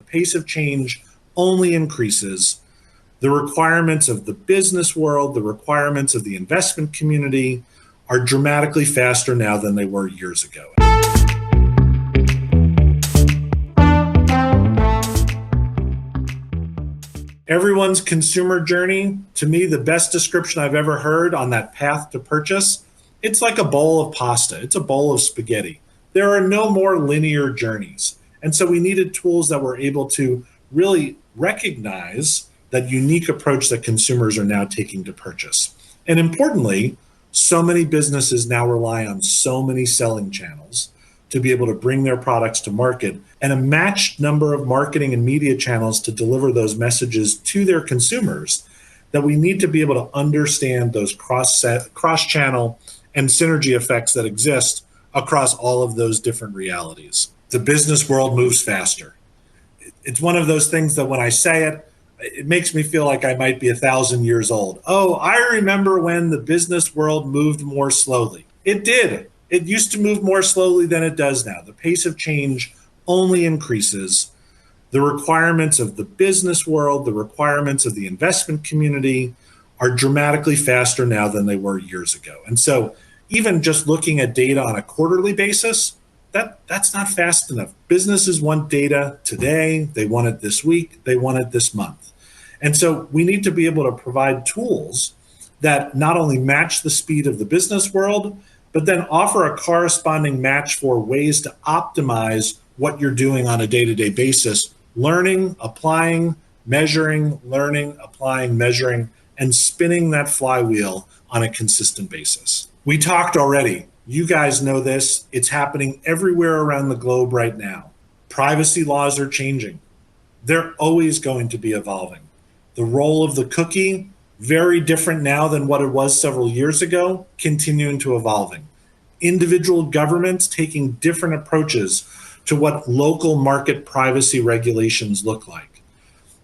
pace of change only increases. The requirements of the business world, the requirements of the investment community are dramatically faster now than they were years ago. Everyone's consumer journey, to me, the best description I've ever heard on that path to purchase, it's like a bowl of pasta. It's a bowl of spaghetti. There are no more linear journeys. And so we needed tools that were able to really recognize that unique approach that consumers are now taking to purchase. And importantly, so many businesses now rely on so many selling channels to be able to bring their products to market, and a matched number of marketing and media channels to deliver those messages to their consumers, that we need to be able to understand those cross-channel and synergy effects that exist across all of those different realities. The business world moves faster. It's one of those things that when I say it, it makes me feel like I might be 1,000 years old. Oh, I remember when the business world moved more slowly. It did. It used to move more slowly than it does now. The pace of change only increases. The requirements of the business world, the requirements of the investment community are dramatically faster now than they were years ago. And so even just looking at data on a quarterly basis, that's not fast enough. Businesses want data today, they want it this week, they want it this month. And so we need to be able to provide tools that not only match the speed of the business world, but then offer a corresponding match for ways to optimize what you're doing on a day-to-day basis, learning, applying, measuring, learning, applying, measuring, and spinning that flywheel on a consistent basis. We talked already. You guys know this. It's happening everywhere around the globe right now. Privacy laws are changing. They're always going to be evolving. The role of the cookie, very different now than what it was several years ago, continuing to evolving. Individual governments taking different approaches to what local market privacy regulations look like.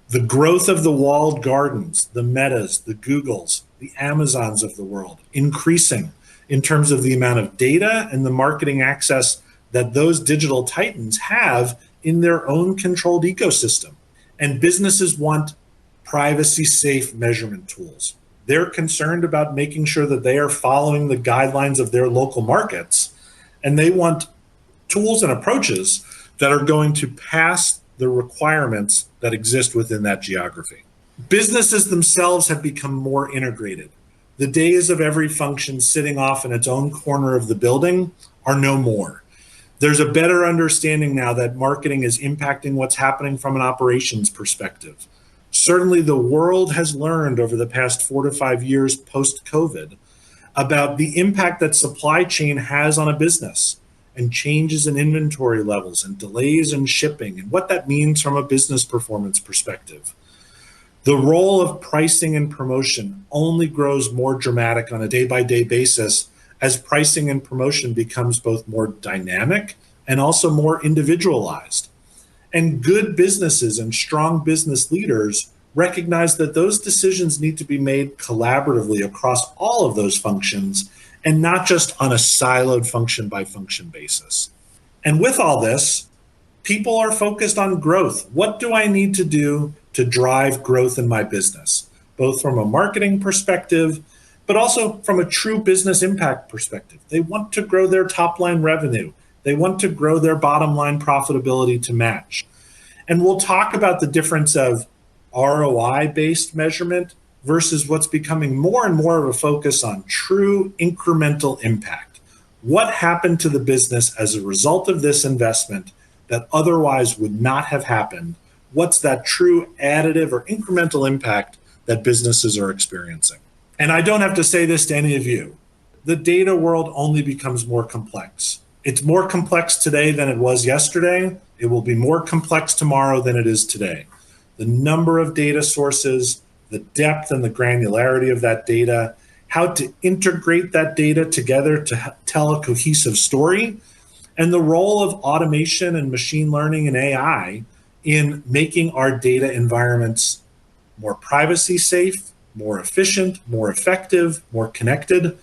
The growth of the walled gardens, the Metas, the Googles, the Amazons of the world, increasing in terms of the amount of data and the marketing access that those digital titans have in their own controlled ecosystem. And businesses want privacy-safe measurement tools. They're concerned about making sure that they are following the guidelines of their local markets, and they want tools and approaches that are going to pass the requirements that exist within that geography. Businesses themselves have become more integrated. The days of every function sitting off in its own corner of the building are no more. There's a better understanding now that marketing is impacting what's happening from an operations perspective. Certainly the world has learned over the past 4 to 5 years post-COVID about the impact that supply chain has on a business, and changes in inventory levels and delays in shipping and what that means from a business performance perspective. The role of pricing and promotion only grows more dramatic on a day-by-day basis as pricing and promotion becomes both more dynamic and also more individualized. And good businesses and strong business leaders recognize that those decisions need to be made collaboratively across all of those functions and not just on a siloed function by function basis. And with all this, people are focused on growth. What do I need to do to drive growth in my business, both from a marketing perspective, but also from a true business impact perspective? They want to grow their top line revenue. They want to grow their bottom line profitability to match. And we'll talk about the difference of ROI-based measurement versus what's becoming more and more of a focus on true incremental impact. What happened to the business as a result of this investment that otherwise would not have happened? What's that true additive or incremental impact that businesses are experiencing? And I don't have to say this to any of you. The data world only becomes more complex. It's more complex today than it was yesterday. It will be more complex tomorrow than it is today. The number of data sources, the depth and the granularity of that data, how to integrate that data together to tell a cohesive story, and the role of automation and machine learning and AI in making our data environments more privacy safe, more efficient, more effective, more connected.